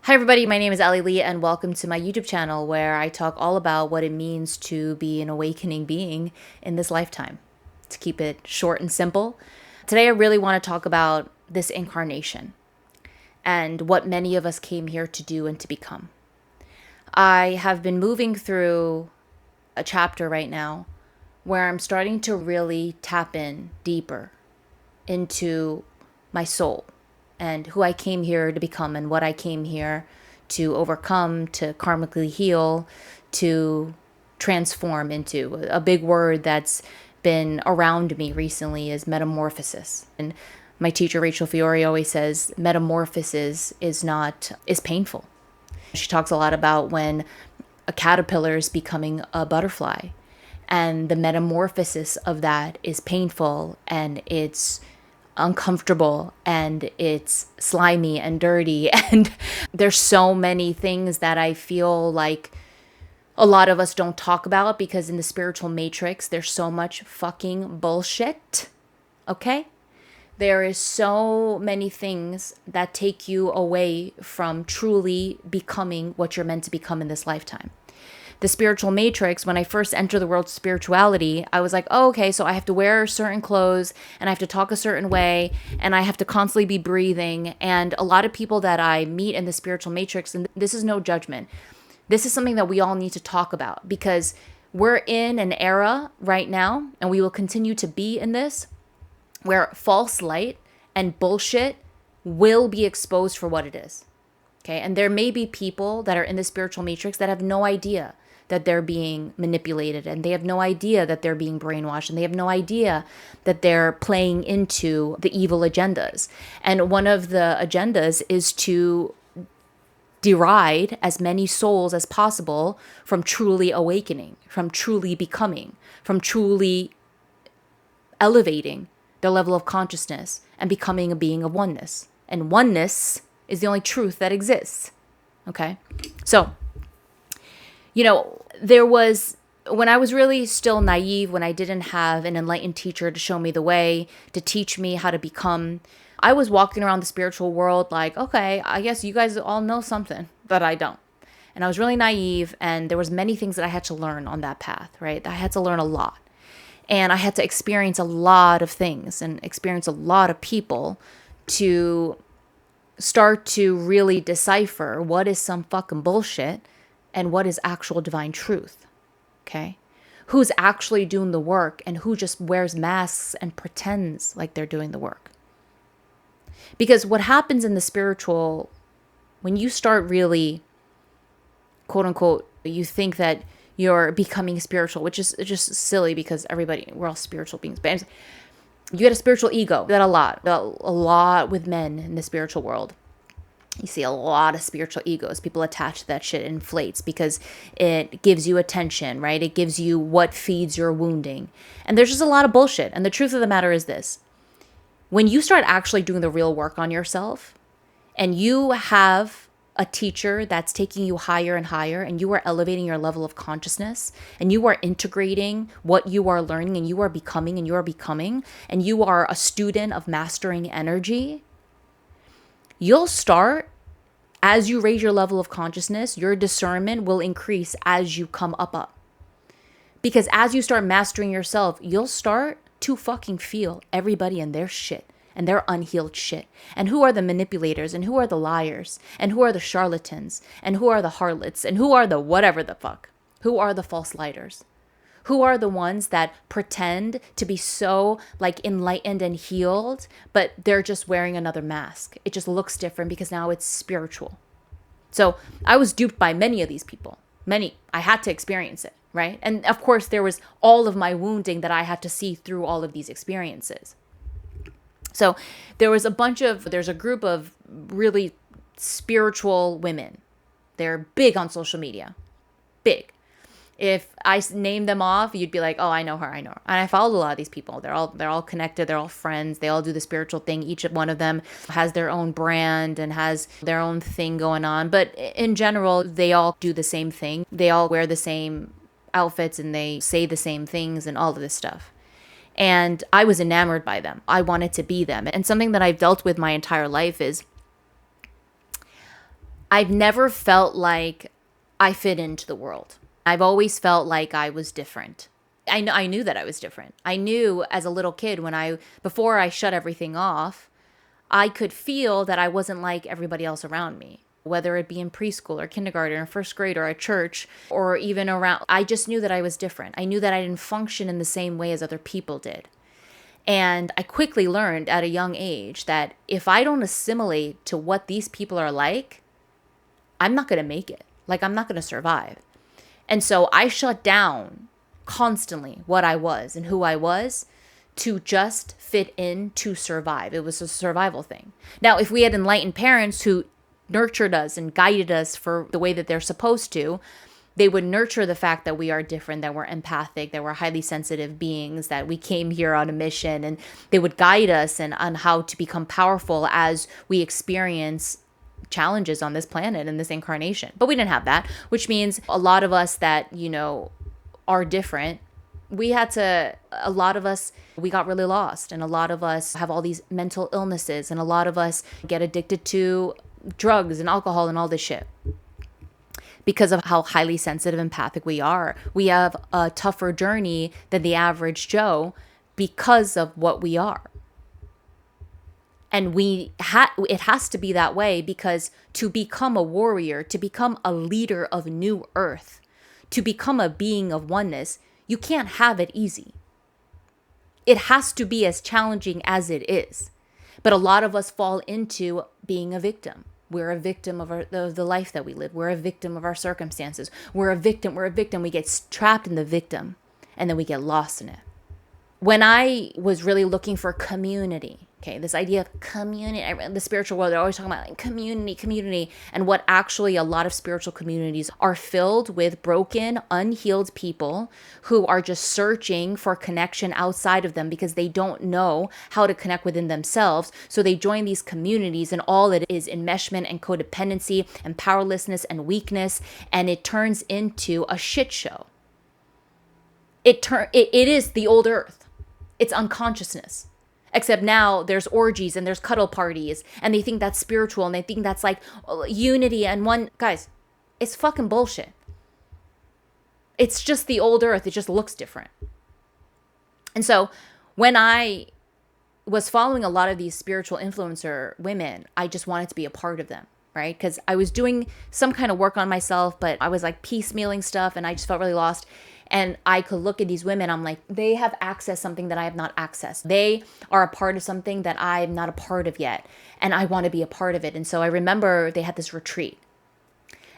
Hi everybody, my name is Ali Lee and welcome to my YouTube channel where I talk all about what it means to be an awakening being in this lifetime. To keep it short and simple, today I really want to talk about this incarnation and what many of us came here to do and to become. I have been moving through a chapter right now where I'm starting to really tap in deeper into my soul and who I came here to become and what I came here to overcome, to karmically heal, to transform into. A big word that's been around me recently is metamorphosis. And my teacher, Rachel Fiori, always says metamorphosis is painful. She talks a lot about when a caterpillar is becoming a butterfly, and the metamorphosis of that is painful and it's uncomfortable and it's slimy and dirty. And there's so many things that I feel like a lot of us don't talk about because in the spiritual matrix, there's so much fucking bullshit. Okay? There is so many things that take you away from truly becoming what you're meant to become in this lifetime. The spiritual matrix, when I first entered the world of spirituality, I was like, oh, okay, so I have to wear certain clothes and I have to talk a certain way and I have to constantly be breathing. And a lot of people that I meet in the spiritual matrix, and this is no judgment, this is something that we all need to talk about because we're in an era right now, and we will continue to be in this, where false light and bullshit will be exposed for what it is. Okay, and there may be people that are in the spiritual matrix that have no idea that they're being manipulated, and they have no idea that they're being brainwashed, and they have no idea that they're playing into the evil agendas. And one of the agendas is to deride as many souls as possible from truly awakening, from truly becoming, from truly elevating their level of consciousness and becoming a being of oneness. And oneness is the only truth that exists. Okay? So, there was, when I was really still naive, when I didn't have an enlightened teacher to show me the way, to teach me how to become, I was walking around the spiritual world like, okay, I guess you guys all know something that I don't. And I was really naive, and there was many things that I had to learn on that path, right? I had to learn a lot. And I had to experience a lot of things and experience a lot of people to start to really decipher what is some fucking bullshit and what is actual divine truth. Okay? Who's actually doing the work and who just wears masks and pretends like they're doing the work. Because what happens in the spiritual, when you start really, quote unquote, you think that you're becoming spiritual, which is just silly because we're all spiritual beings. But you get a spiritual ego. That a lot with men in the spiritual world. You see a lot of spiritual egos. People attach to that shit, inflates because it gives you attention, right? It gives you what feeds your wounding. And there's just a lot of bullshit. And the truth of the matter is this. When you start actually doing the real work on yourself and you have a teacher that's taking you higher and higher, and you are elevating your level of consciousness, and you are integrating what you are learning, and you are becoming, and you are a student of mastering energy, you'll start, as you raise your level of consciousness, your discernment will increase as you come up. Because as you start mastering yourself, you'll start to fucking feel everybody and their shit. And their unhealed shit. And who are the manipulators? And who are the liars? And who are the charlatans? And who are the harlots? And who are the whatever the fuck? Who are the false lighters? Who are the ones that pretend to be so like enlightened and healed, but they're just wearing another mask? It just looks different because now it's spiritual. So I was duped by many of these people. Many. I had to experience it, right? And of course, there was all of my wounding that I had to see through all of these experiences. So there's a group of really spiritual women. They're big on social media. Big. If I name them off, you'd be like, oh, I know her. And I follow a lot of these people. They're all connected. They're all friends. They all do the spiritual thing. Each one of them has their own brand and has their own thing going on. But in general, they all do the same thing. They all wear the same outfits and they say the same things and all of this stuff. And I was enamored by them. I wanted to be them. And something that I've dealt with my entire life is I've never felt like I fit into the world. I've always felt like I was different. I knew that I was different. I knew as a little kid before I shut everything off, I could feel that I wasn't like everybody else around me, whether it be in preschool or kindergarten or first grade or at church or even around. I just knew that I was different. I knew that I didn't function in the same way as other people did. And I quickly learned at a young age that if I don't assimilate to what these people are like, I'm not going to make it. Like, I'm not going to survive. And so I shut down constantly what I was and who I was to just fit in to survive. It was a survival thing. Now, if we had enlightened parents who nurtured us and guided us for the way that they're supposed to, they would nurture the fact that we are different, that we're empathic, that we're highly sensitive beings, that we came here on a mission, and they would guide us on how to become powerful as we experience challenges on this planet in this incarnation. But we didn't have that, which means a lot of us that, are different, we got really lost. And a lot of us have all these mental illnesses, and a lot of us get addicted to drugs and alcohol and all this shit because of how highly sensitive, empathic we are. We have a tougher journey than the average Joe because of what we are. And it has to be that way, because to become a warrior, to become a leader of New Earth, to become a being of oneness, you can't have it easy. It has to be as challenging as it is. But a lot of us fall into being a victim. We're a victim of the life that we live. We're a victim of our circumstances. We're a victim. We get trapped in the victim, and then we get lost in it. When I was really looking for community, this idea of community, the spiritual world, they're always talking about like community. And what actually a lot of spiritual communities are filled with broken, unhealed people who are just searching for connection outside of them because they don't know how to connect within themselves. So they join these communities, and all it is enmeshment and codependency and powerlessness and weakness. And it turns into a shit show. It is the old earth. It's unconsciousness. Except now there's orgies and there's cuddle parties, and they think that's spiritual, and they think that's like unity and one. Guys, it's fucking bullshit. It's just the old earth. It just looks different. And so when I was following a lot of these spiritual influencer women, I just wanted to be a part of them, right? Because I was doing some kind of work on myself, but I was like piecemealing stuff, and I just felt really lost. And I could look at these women, I'm like, they have accessed something that I have not accessed. They are a part of something that I'm not a part of yet. And I want to be a part of it. And so I remember they had this retreat.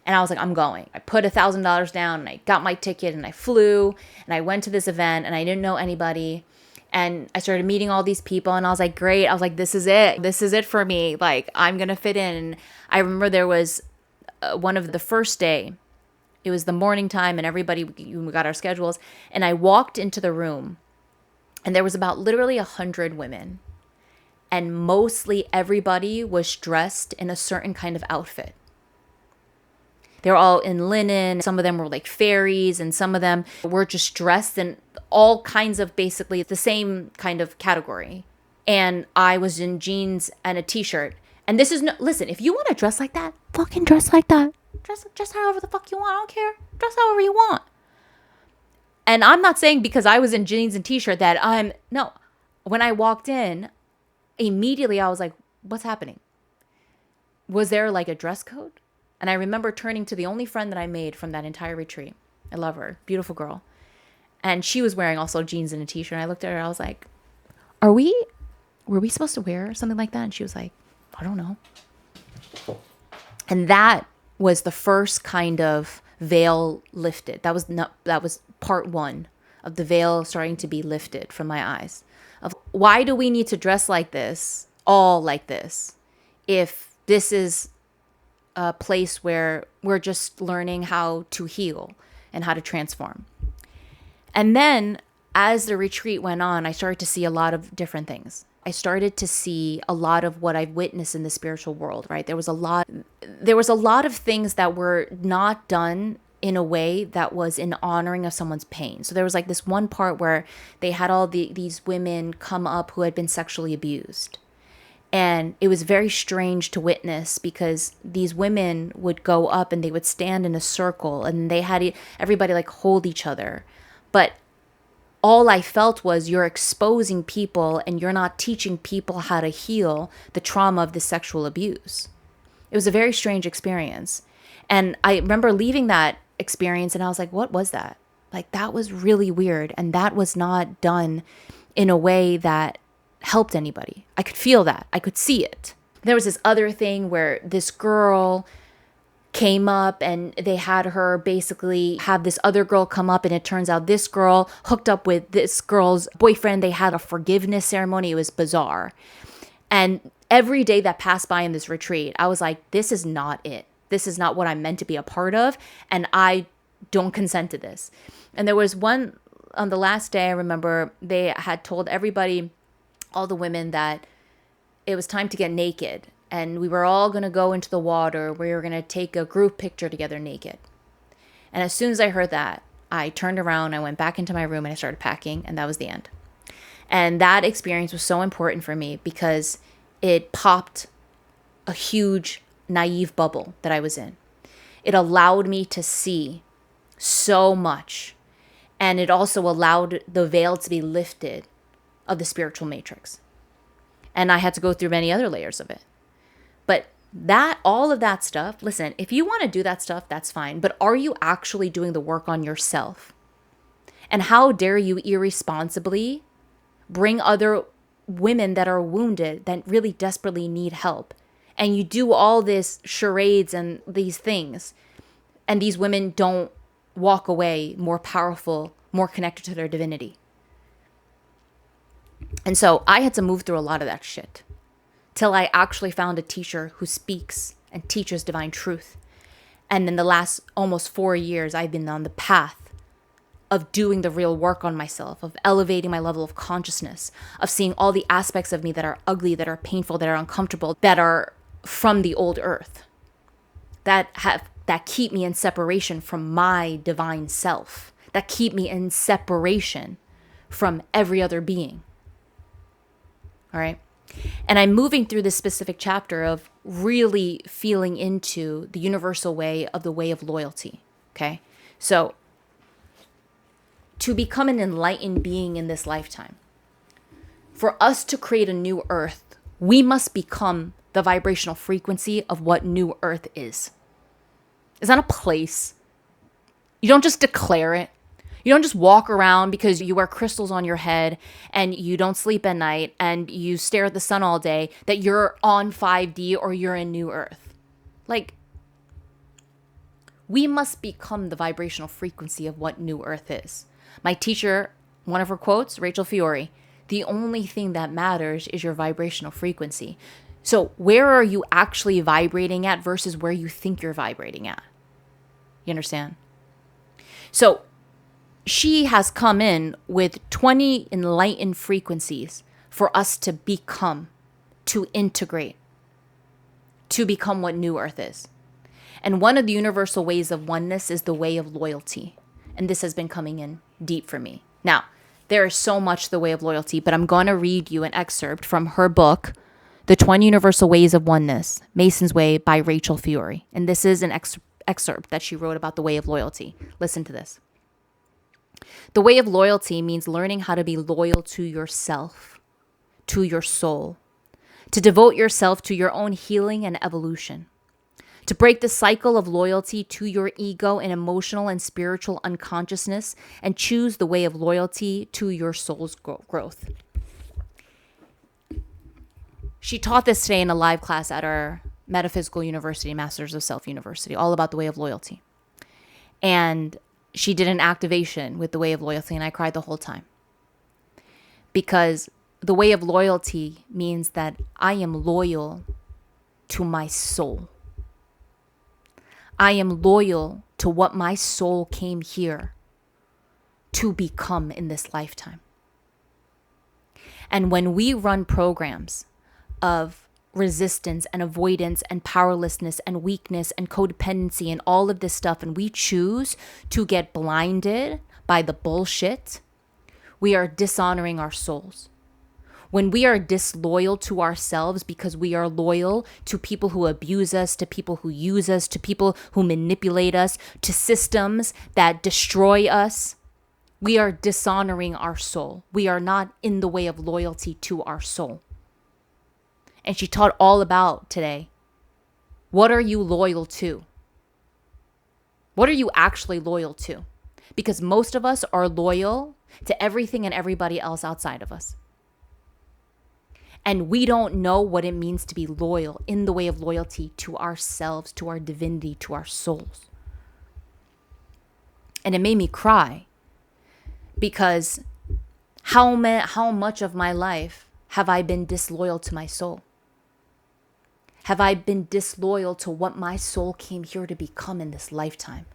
And I was like, I'm going. I put $1,000 down, and I got my ticket, and I flew, and I went to this event, and I didn't know anybody. And I started meeting all these people, and I was like, great. I was like, this is it. This is it for me. Like, I'm going to fit in. And I remember there was one of the first day. It was the morning time, and we got our schedules. And I walked into the room, and there was about literally 100 women. And mostly everybody was dressed in a certain kind of outfit. They were all in linen. Some of them were like fairies, and some of them were just dressed in all kinds of basically the same kind of category. And I was in jeans and a t-shirt. And listen, if you want to dress like that, fucking dress like that. Dress however the fuck you want. I don't care. Dress however you want. And I'm not saying because I was in jeans and t-shirt no. When I walked in, immediately I was like, what's happening? Was there like a dress code? And I remember turning to the only friend that I made from that entire retreat. I love her. Beautiful girl. And she was wearing also jeans and a t-shirt. And I looked at her. I was like, were we supposed to wear something like that? And she was like, I don't know. And that was the first kind of veil lifted. That was part one of the veil starting to be lifted from my eyes. Of why do we need to dress like this, all like this, if this is a place where we're just learning how to heal and how to transform? And then as the retreat went on, I started to see a lot of different things. I started to see a lot of what I've witnessed in the spiritual world, right? There was a lot of things that were not done in a way that was in honoring of someone's pain. So there was like this one part where they had all these women come up who had been sexually abused. And it was very strange to witness because these women would go up and they would stand in a circle and they had everybody like hold each other. But all I felt was you're exposing people and you're not teaching people how to heal the trauma of the sexual abuse. It was a very strange experience. And I remember leaving that experience and I was like, what was that? Like, that was really weird. And that was not done in a way that helped anybody. I could feel that. I could see it. There was this other thing where this girl came up and they had her basically have this other girl come up, and it turns out this girl hooked up with this girl's boyfriend. They had a forgiveness ceremony. It was bizarre. And every day that passed by in this retreat, I was like, this is not it. This is not what I'm meant to be a part of. And I don't consent to this. And there was one on the last day, I remember they had told everybody, all the women, that it was time to get naked. And we were all going to go into the water. We were going to take a group picture together naked. And as soon as I heard that, I turned around, I went back into my room and I started packing, and that was the end. And that experience was so important for me because it popped a huge naive bubble that I was in. It allowed me to see so much. And it also allowed the veil to be lifted of the spiritual matrix. And I had to go through many other layers of it. But all of that stuff, listen, if you want to do that stuff, that's fine. But are you actually doing the work on yourself? And how dare you irresponsibly bring other women that are wounded, that really desperately need help, and you do all this charades and these things, and these women don't walk away more powerful, more connected to their divinity. And so I had to move through a lot of that shit till I actually found a teacher who speaks and teaches divine truth. And in the last almost 4 years, I've been on the path of doing the real work on myself, of elevating my level of consciousness, of seeing all the aspects of me that are ugly, that are painful, that are uncomfortable, that are from the old earth, that keep me in separation from my divine self, that keep me in separation from every other being. All right. And I'm moving through this specific chapter of really feeling into the universal way of the way of loyalty. Okay. So to become an enlightened being in this lifetime, for us to create a new earth, we must become the vibrational frequency of what new earth is. It's not a place. You don't just declare it. You don't just walk around because you wear crystals on your head and you don't sleep at night and you stare at the sun all day that you're on 5D or you're in New Earth. Like, we must become the vibrational frequency of what New Earth is. My teacher, one of her quotes, Rachel Fiori, the only thing that matters is your vibrational frequency. So where are you actually vibrating at versus where you think you're vibrating at? You understand? So she has come in with 20 enlightened frequencies for us to become, to integrate, to become what New Earth is. And one of the universal ways of oneness is the way of loyalty. And this has been coming in deep for me. Now, there is so much the way of loyalty, but I'm going to read you an excerpt from her book, The 20 Universal Ways of Oneness, Mason's Way by Rachel Fiori. And this is an excerpt that she wrote about the way of loyalty. Listen to this. The way of loyalty means learning how to be loyal to yourself, to your soul, to devote yourself to your own healing and evolution, to break the cycle of loyalty to your ego and emotional and spiritual unconsciousness, and choose the way of loyalty to your soul's growth. She taught this today in a live class at our Metaphysical University, Masters of Self University, all about the way of loyalty. And she did an activation with the way of loyalty, and I cried the whole time. Because the way of loyalty means that I am loyal to my soul. I am loyal to what my soul came here to become in this lifetime. And when we run programs of resistance and avoidance and powerlessness and weakness and codependency and all of this stuff, and we choose to get blinded by the bullshit, we are dishonoring our souls. When we are disloyal to ourselves because we are loyal to people who abuse us, to people who use us, to people who manipulate us, to systems that destroy us, we are dishonoring our soul. We are not in the way of loyalty to our soul. And she taught all about today. What are you loyal to? What are you actually loyal to? Because most of us are loyal to everything and everybody else outside of us. And we don't know what it means to be loyal in the way of loyalty to ourselves, to our divinity, to our souls. And it made me cry because how much of my life have I been disloyal to my soul? Have I been disloyal to what my soul came here to become in this lifetime?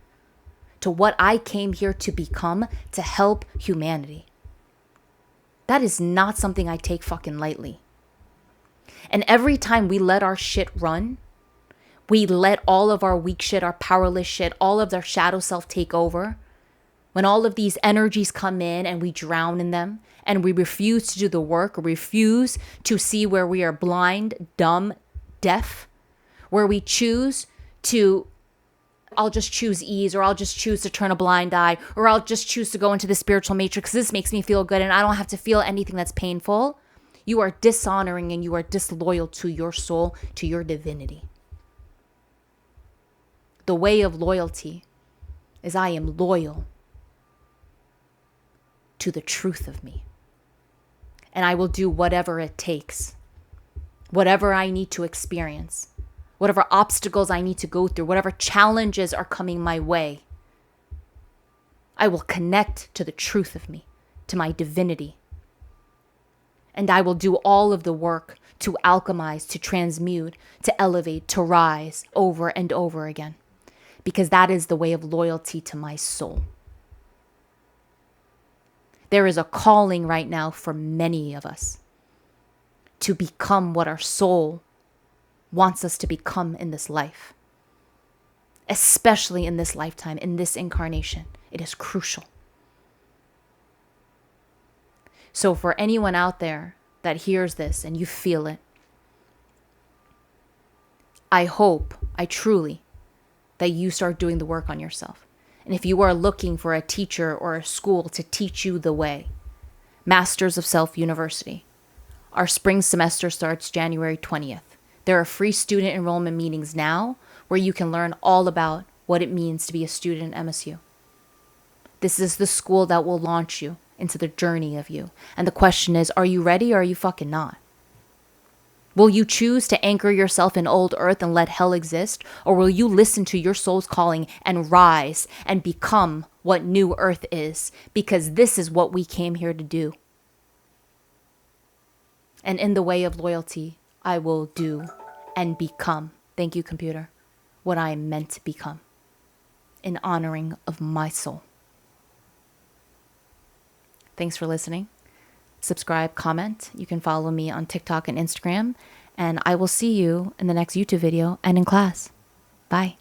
To what I came here to become, to help humanity? That is not something I take fucking lightly. And every time we let our shit run, we let all of our weak shit, our powerless shit, all of their shadow self take over. When all of these energies come in and we drown in them and we refuse to do the work, refuse to see where we are blind, dumb, deaf, where we choose to, I'll just choose ease, or I'll just choose to turn a blind eye, or I'll just choose to go into the spiritual matrix. This makes me feel good and I don't have to feel anything that's painful. You are dishonoring and you are disloyal to your soul, to your divinity. The way of loyalty is I am loyal to the truth of me. And I will do whatever it takes, whatever I need to experience, whatever obstacles I need to go through, whatever challenges are coming my way. I will connect to the truth of me, to my divinity. And I will do all of the work to alchemize, to transmute, to elevate, to rise over and over again. Because that is the way of loyalty to my soul. There is a calling right now for many of us to become what our soul wants us to become in this life. Especially in this lifetime, in this incarnation. It is crucial. So for anyone out there that hears this and you feel it, I hope, I truly, that you start doing the work on yourself. And if you are looking for a teacher or a school to teach you the way, Masters of Self University. Our spring semester starts January 20th. There are free student enrollment meetings now where you can learn all about what it means to be a student at MSU. This is the school that will launch you into the journey of you. And the question is, are you ready or are you fucking not? Will you choose to anchor yourself in old earth and let hell exist? Or will you listen to your soul's calling and rise and become what new earth is? Because this is what we came here to do. And in the way of loyalty, I will do and become, thank you computer, what I am meant to become in honoring of my soul. Thanks for listening. Subscribe, comment. You can follow me on TikTok and Instagram. And I will see you in the next YouTube video and in class. Bye.